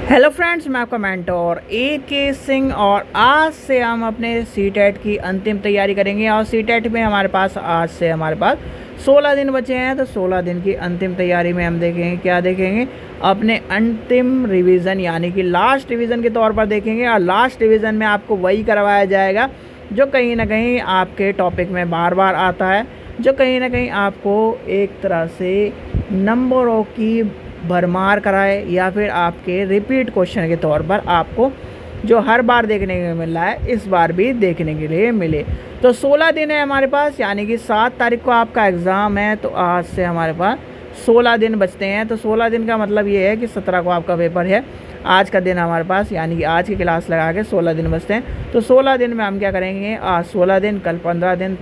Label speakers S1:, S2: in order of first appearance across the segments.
S1: Hello friends, मैं आपका mentor AK Singh और आज से हम अपने सीटेट की अंतिम तैयारी करेंगे। और सीटेट में हमारे पास आज से 16 दिन बचे हैं। तो 16 दिन की अंतिम तैयारी में हम देखेंगे, क्या देखेंगे, अपने अंतिम रिवीजन यानी कि लास्ट रिवीजन के तौर पर देखेंगे। और लास्ट रिवीजन में आपको वही करवाया जाएगा जो कहीं ना कहीं आपके टॉपिक में बार बार आता है, जो कहीं ना कहीं आपको एक तरह से नंबरों की भरमार कराए या फिर आपके रिपीट क्वेश्चन के तौर पर आपको जो हर बार देखने को मिल रहा है इस बार भी देखने के लिए मिले। तो 16 दिन है हमारे पास, यानी कि 7 तारीख को आपका एग्ज़ाम है। तो आज से हमारे पास 16 दिन बचते हैं। तो 16 दिन का मतलब ये है कि 17 को आपका पेपर है। आज का दिन हमारे पास यानी कि आज की क्लास लगा के 16 दिन बचते हैं। तो 16 दिन में हम क्या करेंगे, आज 16 दिन, कल 15 दिन,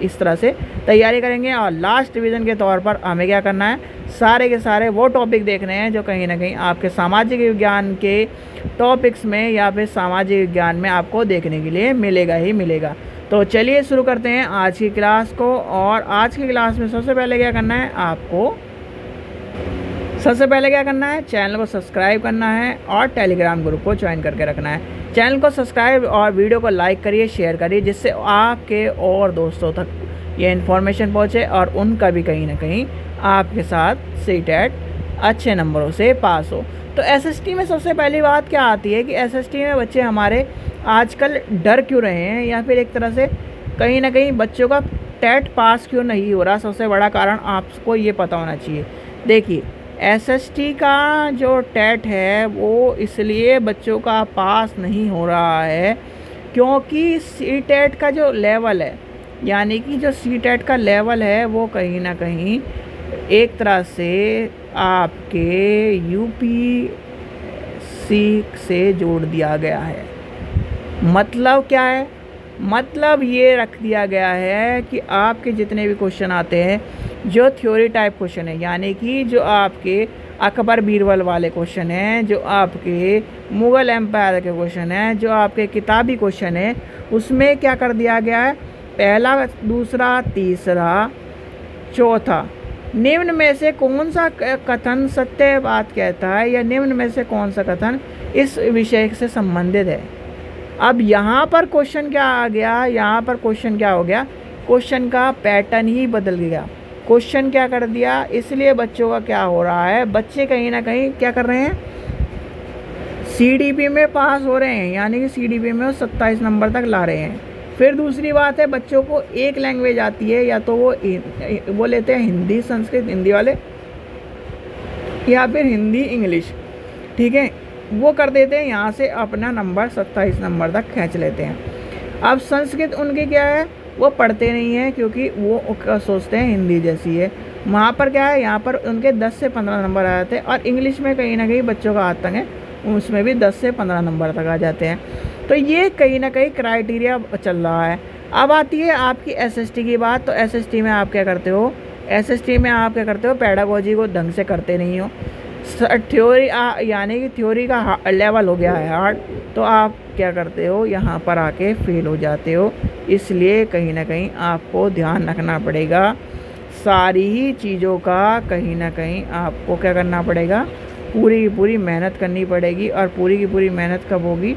S1: इस तरह से तैयारी करेंगे। और लास्ट रिवीजन के तौर पर हमें क्या करना है, सारे के सारे वो टॉपिक देखने हैं जो कहीं ना कहीं आपके सामाजिक विज्ञान के टॉपिक्स में या फिर सामाजिक विज्ञान में आपको देखने के लिए मिलेगा ही मिलेगा। तो चलिए शुरू करते हैं आज की क्लास को। और आज की क्लास में सबसे पहले क्या करना है, चैनल को सब्सक्राइब करना है और टेलीग्राम ग्रुप को ज्वाइन करके रखना है। चैनल को सब्सक्राइब और वीडियो को लाइक करिए, शेयर करिए, जिससे आपके और दोस्तों तक ये इन्फॉर्मेशन पहुँचे और उनका भी कहीं ना कहीं आपके साथ सीटेट अच्छे नंबरों से पास हो। तो SST में सबसे पहली बात क्या आती है कि SST में बच्चे हमारे आजकल डर क्यों रहे हैं या फिर एक तरह से कहीं ना कहीं बच्चों का टेट पास क्यों नहीं हो रहा। सबसे बड़ा कारण आपको ये पता होना चाहिए। देखिए, SST का जो टेट है वो इसलिए बच्चों का पास नहीं हो रहा है क्योंकि सीटेट का जो लेवल है, यानी कि जो सीटेट का लेवल है वो कहीं ना कहीं एक तरह से आपके UPSC से जोड़ दिया गया है। मतलब क्या है, मतलब ये रख दिया गया है कि आपके जितने भी क्वेश्चन आते हैं जो थ्योरी टाइप क्वेश्चन है, यानी कि जो आपके अकबर बीरबल वाले क्वेश्चन हैं, जो आपके मुग़ल एम्पायर के क्वेश्चन हैं, जो आपके किताबी क्वेश्चन है, उसमें क्या कर दिया गया है, पहला, दूसरा, तीसरा, चौथा, निम्न में से कौन सा कथन सत्य बात कहता है या निम्न में से कौन सा कथन इस विषय से संबंधित है। अब यहाँ पर क्वेश्चन क्या आ गया, यहाँ पर क्वेश्चन क्या हो गया, क्वेश्चन का पैटर्न ही बदल गया। क्वेश्चन क्या कर दिया, इसलिए बच्चों का क्या हो रहा है, बच्चे कहीं ना कहीं क्या कर रहे हैं, CDP में पास हो रहे हैं, यानी कि CDP में वो 27 नंबर तक ला रहे हैं। फिर दूसरी बात है, बच्चों को एक लैंग्वेज आती है, या तो वो लेते हैं हिंदी संस्कृत, हिंदी वाले, या फिर हिंदी इंग्लिश, ठीक है, वो कर देते हैं, यहाँ से अपना नंबर 27 नंबर तक खींच लेते हैं। अब संस्कृत उनके क्या है, वो पढ़ते नहीं हैं क्योंकि वो सोचते हैं हिंदी जैसी है। वहाँ पर क्या है, यहाँ पर उनके 10 से 15 नंबर आ जाते हैं। और इंग्लिश में कहीं ना कहीं बच्चों का हाथ तंग है, उसमें भी 10 से 15 नंबर तक आ जाते हैं। तो ये कहीं ना कहीं क्राइटेरिया चल रहा है। अब आती है आपकी SST की बात। तो SST में आप क्या करते हो, पैडागोजी को ढंग से करते नहीं हो। थ्योरी यानी कि थ्योरी का लेवल हो गया है हार्ड, तो आप क्या करते हो, यहाँ पर आके फेल हो जाते हो। इसलिए कहीं ना कहीं आपको ध्यान रखना पड़ेगा, सारी ही चीज़ों का कहीं ना कहीं आपको क्या करना पड़ेगा, पूरी की पूरी मेहनत करनी पड़ेगी। और पूरी की पूरी मेहनत कब होगी,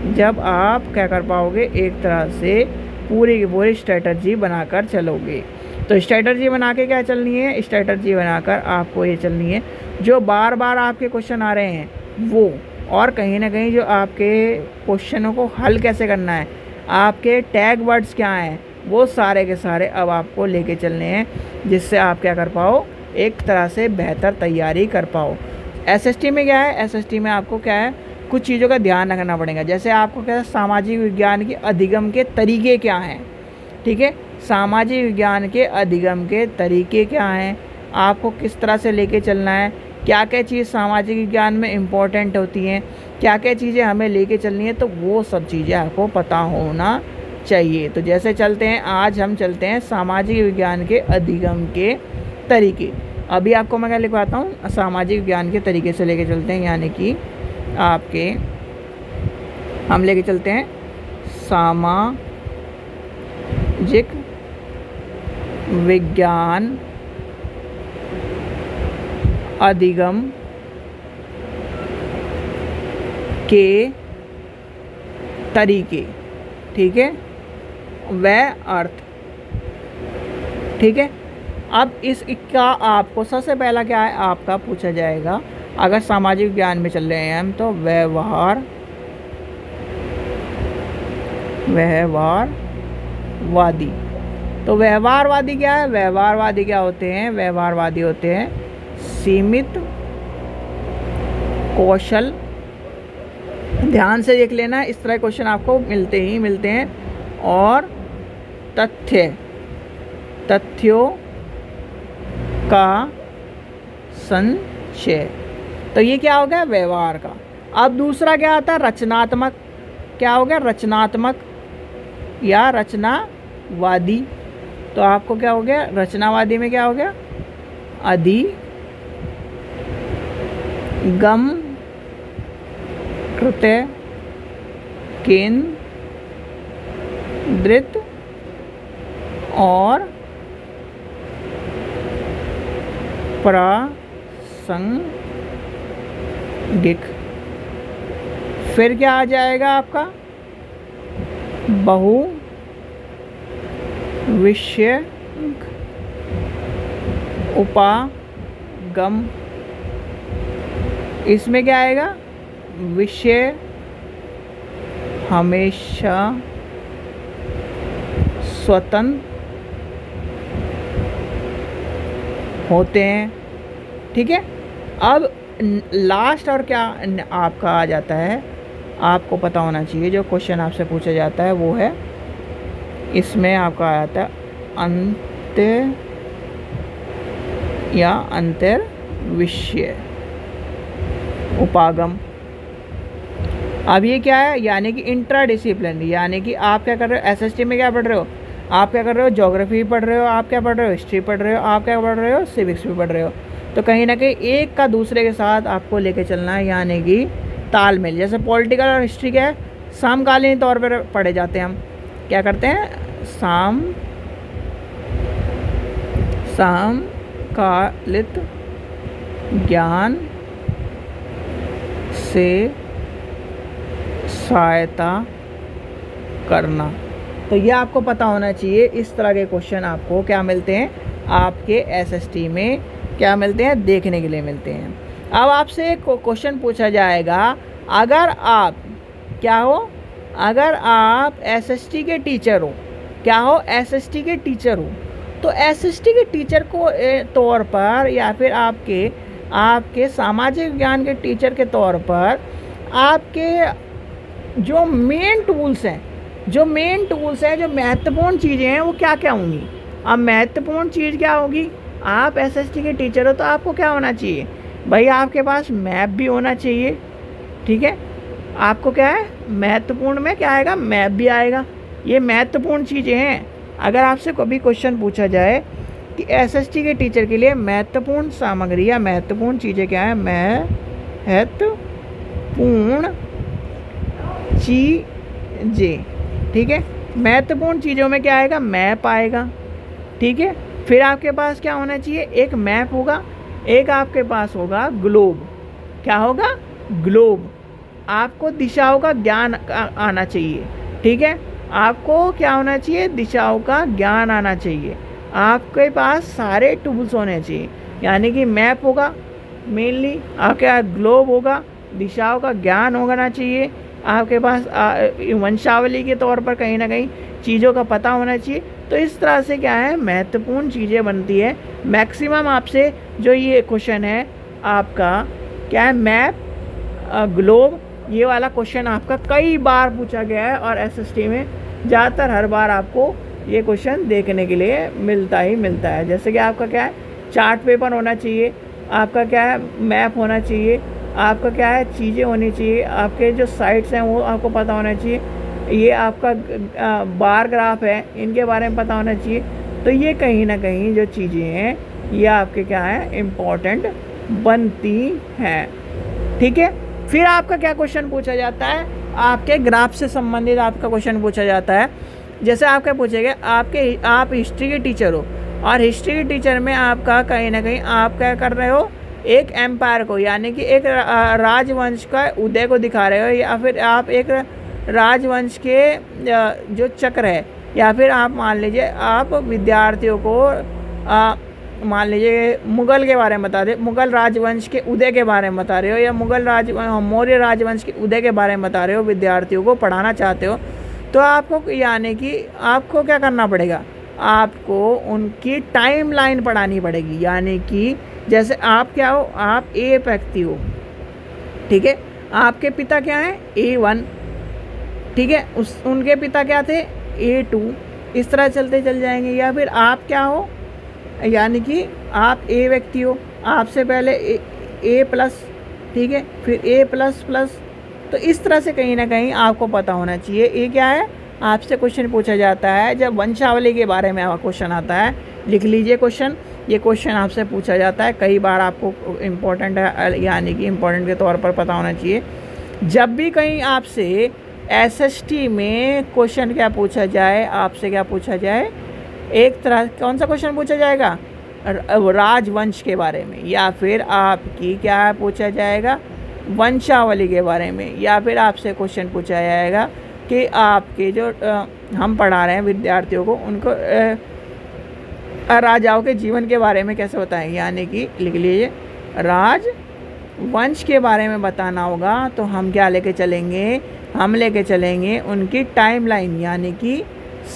S1: जब आप क्या कर पाओगे, एक तरह से पूरी की पूरी स्ट्रेटजी बनाकर चलोगे। तो स्ट्रेटजी बना के क्या चलनी है, स्ट्रेटजी बनाकर आपको ये चलनी है जो बार बार आपके क्वेश्चन आ रहे हैं वो, और कहीं ना कहीं जो आपके क्वेश्चनों को हल कैसे करना है, आपके टैग वर्ड्स क्या हैं, वो सारे के सारे अब आपको लेके चलने हैं, जिससे आप क्या कर पाओ, एक तरह से बेहतर तैयारी कर पाओ। SST में क्या है, SST में आपको क्या है, कुछ चीज़ों का ध्यान रखना पड़ेगा। जैसे आपको क्या है, सामाजिक विज्ञान के अधिगम के तरीके क्या हैं, ठीक है, सामाजिक विज्ञान के अधिगम के तरीके क्या हैं, आपको किस तरह से लेके चलना है, क्या क्या चीज़ सामाजिक विज्ञान में इम्पोर्टेंट होती हैं, क्या क्या चीज़ें हमें लेके चलनी है, तो वो सब चीज़ें आपको पता होना चाहिए। तो जैसे चलते हैं, आज हम चलते हैं सामाजिक विज्ञान के अधिगम के तरीके। अभी आपको मैं क्या लिखवाता हूँ, सामाजिक विज्ञान के तरीके से लेके चलते हैं, यानी कि आपके हम लेके चलते हैं सामाजिक विज्ञान अधिगम के तरीके, ठीक है, वह अर्थ, ठीक है। अब इसका आपको सबसे पहला क्या है आपका पूछा जाएगा, अगर सामाजिक विज्ञान में चल रहे हैं हम, तो व्यवहारवादी। तो व्यवहारवादी क्या है? व्यवहारवादी क्या होते हैं? व्यवहारवादी होते हैं सीमित कौशल। ध्यान से देख लेना, इस तरह क्वेश्चन आपको मिलते हैं। और तथ्यों का संचय। तो ये क्या हो गया? व्यवहार का। अब दूसरा क्या आता है? रचनात्मक। क्या हो गया? रचनात्मक या रचनावादी। तो आपको क्या हो गया? रचनावादी में क्या हो गया? अधिगम कृत्य केंद्रित और प्रासंगिक। फिर क्या आ जाएगा आपका? बहुविषयक उपागम। इसमें क्या आएगा? विषय हमेशा स्वतंत्र होते हैं, ठीक है। अब लास्ट और क्या आपका आ जाता है, आपको पता होना चाहिए, जो क्वेश्चन आपसे पूछा जाता है वो है, इसमें आपका आ जाता है अंतर या अंतर विषय उपागम। अब ये क्या है? यानी कि इंट्राडिसिप्लिनरी, यानी कि आप क्या कर रहे हो? एसएसटी में क्या पढ़ रहे हो? आप क्या कर रहे हो? ज्योग्राफी पढ़ रहे हो, आप क्या पढ़ रहे हो? हिस्ट्री पढ़ रहे हो, आप क्या पढ़ रहे हो? सिविक्स भी पढ़ रहे हो। तो कहीं ना कहीं एक का दूसरे के साथ आपको लेके चलना है, यानी कि तालमेल। जैसे पॉलिटिकल और हिस्ट्री क्या है? समकालीन तौर पर पढ़े जाते हैं। हम क्या करते हैं? समकालिक ज्ञान से सहायता करना। तो ये आपको पता होना चाहिए। इस तरह के क्वेश्चन आपको क्या मिलते हैं? आपके एसएसटी में क्या मिलते हैं? देखने के लिए मिलते हैं। अब आपसे एक क्वेश्चन पूछा जाएगा, अगर आप क्या हो? अगर आप एसएसटी के टीचर हो, क्या हो? एसएसटी के टीचर हो, तो एसएसटी के टीचर को तौर पर, या फिर आपके सामाजिक विज्ञान के टीचर के तौर पर, आपके जो मेन टूल्स हैं, जो महत्वपूर्ण चीज़ें हैं, वो क्या क्या होंगी? अब महत्वपूर्ण चीज़ क्या होगी? आप एसएसटी के टीचर हो तो आपको क्या होना चाहिए भाई? आपके पास मैप भी होना चाहिए, ठीक है। आपको क्या है? महत्वपूर्ण में क्या आएगा? मैप भी आएगा। ये महत्वपूर्ण चीज़ें हैं। अगर आपसे कभी क्वेश्चन पूछा जाए कि एसएसटी के टीचर के लिए महत्वपूर्ण सामग्री या महत्वपूर्ण चीज़ें क्या है? महत्वपूर्ण चीज़ें, ठीक है। महत्वपूर्ण चीज़ों में क्या आएगा? मैप आएगा, ठीक है। फिर आपके पास क्या होना चाहिए? एक मैप होगा, एक आपके पास होगा ग्लोब। क्या होगा? ग्लोब। आपको दिशाओं का ज्ञान आना चाहिए, ठीक है। आपको क्या होना चाहिए? दिशाओं का ज्ञान आना चाहिए। आपके पास सारे टूल्स होने चाहिए, यानी कि मैप होगा मेनली, आपके पास ग्लोब होगा, दिशाओं का ज्ञान होना चाहिए, आपके पास वंशावली के तौर पर कहीं ना कहीं चीज़ों का पता होना चाहिए। तो इस तरह से क्या है? महत्वपूर्ण चीज़ें बनती है। मैक्सिमम आपसे जो ये क्वेश्चन है आपका क्या है? मैप, ग्लोब, ये वाला क्वेश्चन आपका कई बार पूछा गया है, और एसएसटी में ज़्यादातर हर बार आपको ये क्वेश्चन देखने के लिए मिलता है। जैसे कि आपका क्या है? चार्ट पेपर होना चाहिए, आपका क्या है? मैप होना चाहिए, आपका क्या है? चीज़ें होनी चाहिए, आपके जो साइट्स हैं वो आपको पता होना चाहिए, ये आपका बार ग्राफ है, इनके बारे में पता होना चाहिए। तो ये कहीं ना कहीं जो चीज़ें हैं ये आपके क्या है? इम्पॉर्टेंट बनती हैं, ठीक है। फिर आपका क्या क्वेश्चन पूछा जाता है? आपके ग्राफ से संबंधित आपका क्वेश्चन पूछा जाता है। जैसे आपका पूछेगा, आप हिस्ट्री के टीचर हो, और हिस्ट्री के टीचर में आपका कहीं ना कहीं आप क्या कर रहे हो? एक एम्पायर को यानी कि एक राजवंश का उदय को दिखा रहे हो, या फिर आप एक राजवंश के जो चक्र है, या फिर आप मान लीजिए आप विद्यार्थियों को मान लीजिए मुगल के बारे में बता दे, मुगल राजवंश के उदय के बारे में बता रहे हो, या मौर्य राजवंश के उदय के बारे में बता रहे हो, विद्यार्थियों को पढ़ाना चाहते हो, तो आपको यानी कि आपको क्या करना पड़ेगा, आपको उनकी टाइमलाइन पढ़ानी पड़ेगी। यानी कि जैसे आप क्या हो, आप ए व्यक्ति हो, ठीक है, आपके पिता क्या हैं, A1, ठीक है, उनके पिता क्या थे, A2, इस तरह चलते चल जाएंगे। या फिर आप क्या हो, यानी कि आप ए व्यक्ति हो, आपसे पहले A+, ठीक है, फिर A++, तो इस तरह से कहीं ना कहीं आपको पता होना चाहिए। ये क्या है, आपसे क्वेश्चन पूछा जाता है जब वंशावली के बारे में क्वेश्चन आता है, लिख लीजिए क्वेश्चन, ये क्वेश्चन आपसे पूछा जाता है, कई बार आपको इम्पोर्टेंट है, यानी कि इम्पोर्टेंट के तौर पर पता होना चाहिए। जब भी कहीं आपसे SST में क्वेश्चन क्या पूछा जाए, आपसे क्या पूछा जाए, एक तरह कौन सा क्वेश्चन पूछा जाएगा, राजवंश के बारे में, या फिर आपकी क्या पूछा जाएगा, वंशावली के बारे में, या फिर आपसे क्वेश्चन पूछा जाएगा कि आपके जो हम पढ़ा रहे हैं विद्यार्थियों को, उनको राजाओं के जीवन के बारे में कैसे बताएंगे। यानी कि लिख लीजिए राजवंश के बारे में बताना होगा, तो हम क्या लेके चलेंगे, हम लेके चलेंगे उनकी टाइमलाइन, यानी कि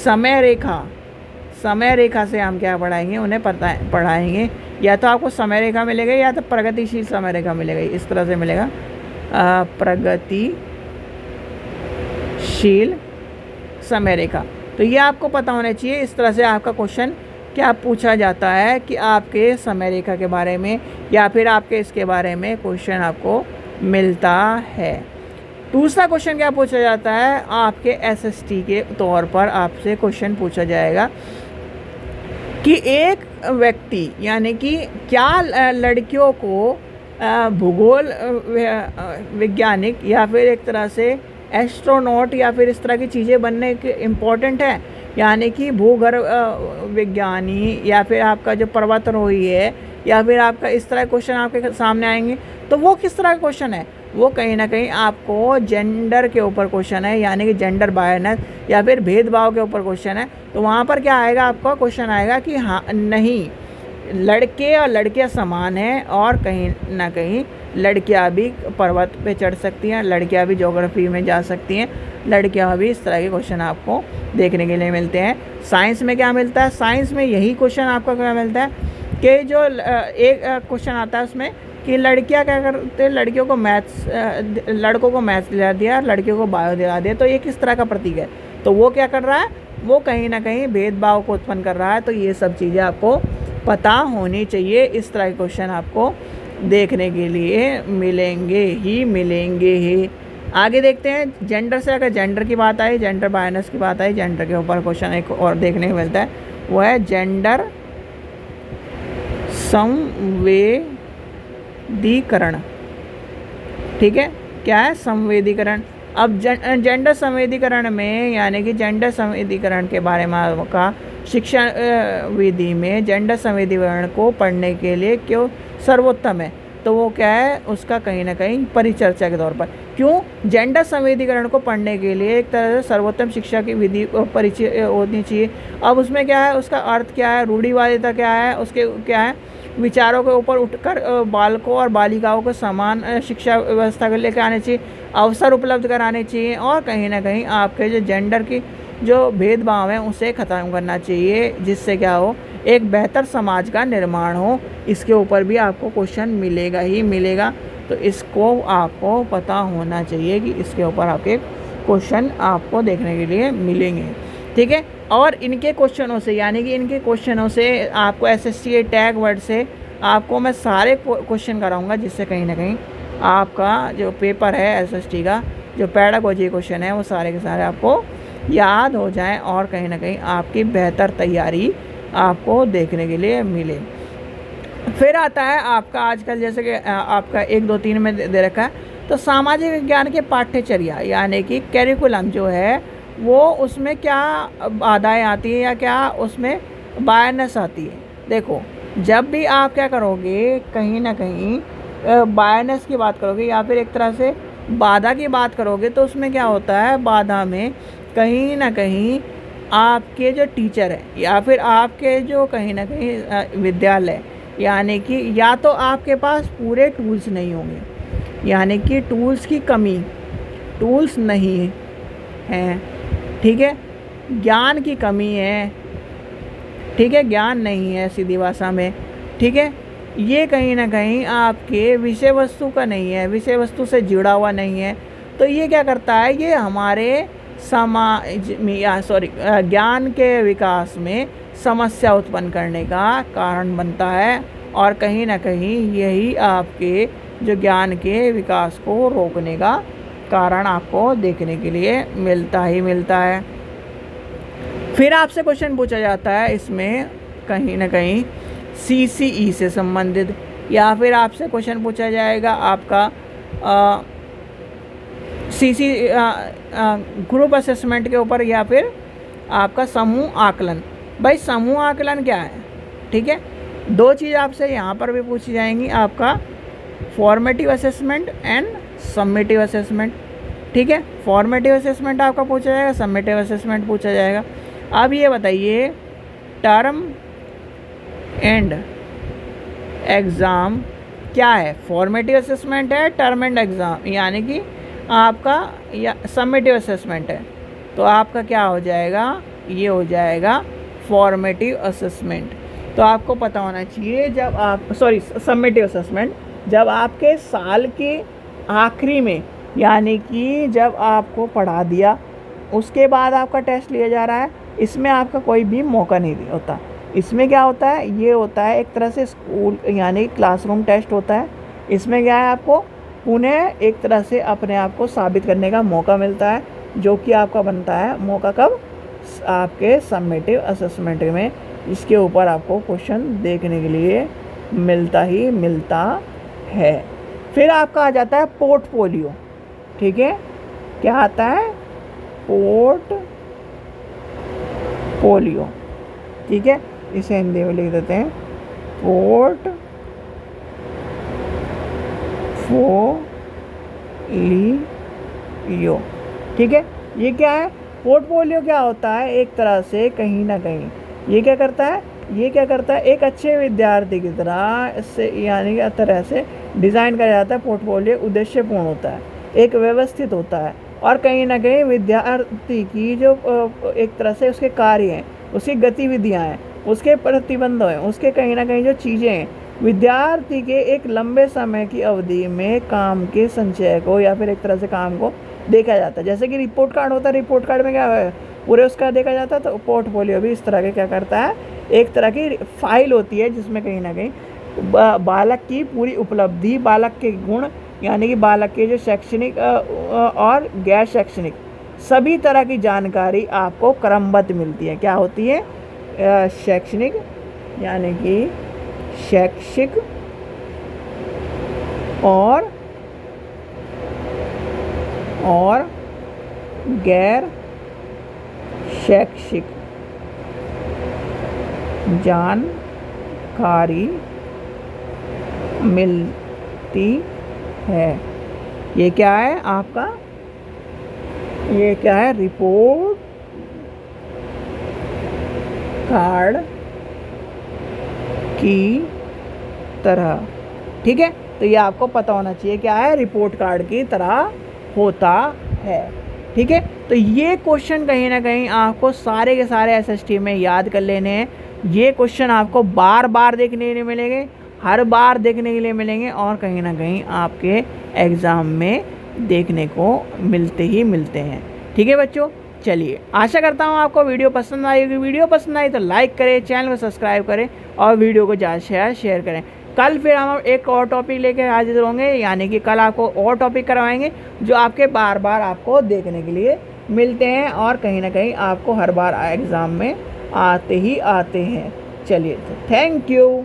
S1: समय रेखा। समय रेखा से हम क्या पढ़ाएंगे, उन्हें पढ़ाएंगे, या तो आपको समय रेखा मिलेगा या तो प्रगतिशील समय रेखा मिलेगा, इस तरह से मिलेगा, प्रगतिशील समय रेखा। तो ये आपको पता होना चाहिए। इस तरह से आपका क्वेश्चन क्या पूछा जाता है कि आपके समय रेखा के बारे में या फिर आपके इसके बारे में क्वेश्चन आपको मिलता है। दूसरा क्वेश्चन क्या पूछा जाता है, आपके SST के तौर पर आपसे क्वेश्चन पूछा जाएगा कि एक व्यक्ति, यानी कि क्या लड़कियों को भूगोल वैज्ञानिक या फिर एक तरह से एस्ट्रोनॉट या फिर इस तरह की चीज़ें बनने के इम्पोर्टेंट है, यानी कि भूगर्भ विज्ञानी, या फिर आपका जो पर्वतारोही है, या फिर आपका इस तरह क्वेश्चन आपके सामने आएंगे, तो वो किस तरह का क्वेश्चन है, वो कहीं ना कहीं आपको जेंडर के ऊपर क्वेश्चन है, यानी कि जेंडर बायनेस या फिर भेदभाव के ऊपर क्वेश्चन है। तो वहाँ पर क्या आएगा, आपका क्वेश्चन आएगा कि हाँ नहीं, लड़के और लड़कियाँ समान हैं, और कहीं ना कहीं लड़कियाँ भी पर्वत पे चढ़ सकती हैं, लड़कियाँ भी ज्योग्राफी में जा सकती हैं, लड़कियाँ भी, इस तरह के क्वेश्चन आपको देखने के लिए मिलते हैं। साइंस में क्या मिलता है, साइंस में यही क्वेश्चन आपको क्या मिलता है कि जो एक क्वेश्चन आता है उसमें कि लड़कियां क्या करते हैं, लड़कियों को मैथ्स, लड़कों को मैथ्स दिला दिया, लड़कियों को बायो दिला दिया, तो ये किस तरह का प्रतीक है, तो वो क्या कर रहा है, वो कहीं ना कहीं भेदभाव को उत्पन्न कर रहा है। तो ये सब चीज़ें आपको पता होनी चाहिए। इस तरह के क्वेश्चन आपको देखने के लिए मिलेंगे ही। आगे देखते हैं, जेंडर से अगर जेंडर की बात आई, जेंडर बायनेस की बात आई, जेंडर के ऊपर क्वेश्चन एक और देखने को मिलता है, वो है जेंडर संवेदीकरण। ठीक है, क्या है, संवेदीकरण। अब जेंडर संवेदीकरण में, यानी कि जेंडर संवेदीकरण के बारे में का शिक्षा विधि में जेंडर संवेदीकरण को पढ़ने के लिए क्यों सर्वोत्तम है, तो वो क्या है, उसका कहीं ना कहीं परिचर्चा के तौर पर, क्यों जेंडर संवेदीकरण को पढ़ने के लिए एक तरह से सर्वोत्तम शिक्षा की विधि परिचय होनी चाहिए। अब उसमें क्या है, उसका अर्थ क्या है, रूढ़िवादिता क्या है, उसके क्या है, विचारों के ऊपर उठकर बालकों और बालिकाओं को समान शिक्षा व्यवस्था को लेकर आने चाहिए, अवसर उपलब्ध कराने चाहिए, और कहीं ना कहीं आपके जो जेंडर की जो भेदभाव है उसे ख़त्म करना चाहिए, जिससे क्या हो, एक बेहतर समाज का निर्माण हो। इसके ऊपर भी आपको क्वेश्चन मिलेगा ही मिलेगा, तो इसको आपको पता होना चाहिए कि इसके ऊपर आपके क्वेश्चन आपको देखने के लिए मिलेंगे। ठीक है, और इनके क्वेश्चनों से, यानी कि इनके क्वेश्चनों से आपको SST टैग वर्ड से आपको मैं सारे क्वेश्चन कराऊंगा, जिससे कहीं ना कहीं आपका जो पेपर है SST का, जो पेडागोजी क्वेश्चन है, वो सारे के सारे आपको याद हो जाएं, और कहीं ना कहीं आपकी बेहतर तैयारी आपको देखने के लिए मिले। फिर आता है आपका आजकल, जैसे कि आपका 1, 2, 3 में दे रखा है, तो सामाजिक विज्ञान के पाठ्यचर्या, यानी कि कैरिकुलम जो है, वो उसमें क्या बाधाएं आती है या क्या उसमें बायनेस आती है। देखो, जब भी आप क्या करोगे, कहीं ना कहीं बायनस की बात करोगे या फिर एक तरह से बाधा की बात करोगे, तो उसमें क्या होता है, बाधा में कहीं ना कहीं आपके जो टीचर है या फिर आपके जो कहीं ना कहीं विद्यालय, यानी कि या तो आपके पास पूरे टूल्स नहीं होंगे, यानी कि टूल्स की कमी, टूल्स नहीं हैं, ठीक है, ज्ञान की कमी है, ठीक है, ज्ञान नहीं है सीधी भाषा में, ठीक है, ये कहीं ना कहीं आपके विषय वस्तु का नहीं है, विषय वस्तु से जुड़ा हुआ नहीं है, तो ये क्या करता है, ये हमारे समाज में या ज्ञान के विकास में समस्या उत्पन्न करने का कारण बनता है, और कहीं ना कहीं यही आपके जो ज्ञान के विकास को रोकने का कारण आपको देखने के लिए मिलता ही मिलता है। फिर आपसे क्वेश्चन पूछा जाता है इसमें कहीं ना कहीं CCE से संबंधित, या फिर आपसे क्वेश्चन पूछा जाएगा आपका ग्रुप असेसमेंट के ऊपर, या फिर आपका समूह आकलन। भाई समूह आकलन क्या है, ठीक है, दो चीज़ आपसे यहाँ पर भी पूछी जाएंगी, आपका formative assessment and summative assessment, ठीक है, फॉर्मेटिव असेसमेंट आपका पूछा जाएगा, समेटिव असेसमेंट पूछा जाएगा। अब ये बताइए, टर्म एंड एग्ज़ाम क्या है, फॉर्मेटिव असेसमेंट है, टर्म एंड एग्ज़ाम यानी कि आपका या समेटिव असेसमेंट है, तो आपका क्या हो जाएगा, ये हो जाएगा फॉर्मेटिव असेसमेंट। तो आपको पता होना चाहिए, जब आप समेटिव असेसमेंट जब आपके साल के आखिरी में, यानी कि जब आपको पढ़ा दिया उसके बाद आपका टेस्ट लिया जा रहा है, इसमें आपका कोई भी मौका नहीं होता। इसमें क्या होता है, ये होता है एक तरह से स्कूल यानी क्लासरूम टेस्ट होता है। इसमें क्या है, आपको पुनः एक तरह से अपने आप को साबित करने का मौका मिलता है, जो कि आपका बनता है मौका कब, आपके समेटिव असेसमेंट में। इसके ऊपर आपको क्वेश्चन देखने के लिए मिलता ही मिलता है। फिर आपका आ जाता है पोर्टफोलियो, ठीक है, क्या आता है, पोर्टफोलियो, ठीक है, इसे हिंदी में लिख देते हैं पोर्टफोलियो, ठीक है। ये क्या है, पोर्टफोलियो क्या होता है, एक तरह से कहीं ना कहीं ये क्या करता है, एक अच्छे विद्यार्थी की तरह से यानी कि तरह से डिज़ाइन करा जाता है। पोर्टफोलियो उद्देश्यपूर्ण होता है, एक व्यवस्थित होता है, और कहीं ना कहीं विद्यार्थी की जो एक तरह से उसके कार्य हैं, उसकी गतिविधियां हैं, उसके प्रतिबंध हैं, उसके कहीं ना कहीं जो चीज़ें हैं, विद्यार्थी के एक लंबे समय की अवधि में काम के संचय को या फिर एक तरह से काम को देखा जाता है। जैसे कि रिपोर्ट कार्ड होता है, रिपोर्ट कार्ड में क्या है, पूरे उसका देखा जाता है, तो पोर्टफोलियो भी इस तरह के क्या करता है, एक तरह की फाइल होती है जिसमें कहीं ना कहीं बालक की पूरी उपलब्धि, बालक के गुण, यानी कि बालक के जो शैक्षणिक और गैर शैक्षणिक सभी तरह की जानकारी आपको क्रमबद्ध मिलती है। क्या होती है, शैक्षणिक यानी कि शैक्षिक और गैर शैक्षिक जानकारी मिलती है। ये क्या है आपका, ये क्या है, रिपोर्ट कार्ड की तरह, ठीक है। तो ये आपको पता होना चाहिए क्या है, रिपोर्ट कार्ड की तरह होता है, ठीक है। तो ये क्वेश्चन कहीं ना कहीं आपको सारे के सारे SST में याद कर लेने हैं। ये क्वेश्चन आपको बार बार देखने के लिए मिलेंगे, हर बार देखने के लिए मिलेंगे, और कहीं ना कहीं आपके एग्ज़ाम में देखने को मिलते ही मिलते हैं, ठीक है बच्चों। चलिए, आशा करता हूँ आपको वीडियो पसंद आई होगी। वीडियो पसंद आई तो लाइक करें, चैनल को सब्सक्राइब करें और वीडियो को ज़्यादा से शेयर करें। कल फिर हम एक और टॉपिक लेकर हाजिर होंगे, यानी कि कल आपको और टॉपिक करवाएंगे जो आपके बार बार आपको देखने के लिए मिलते हैं और कहीं ना कहीं आपको हर बार एग्ज़ाम में आते ही आते हैं। चलिए, थैंक यू।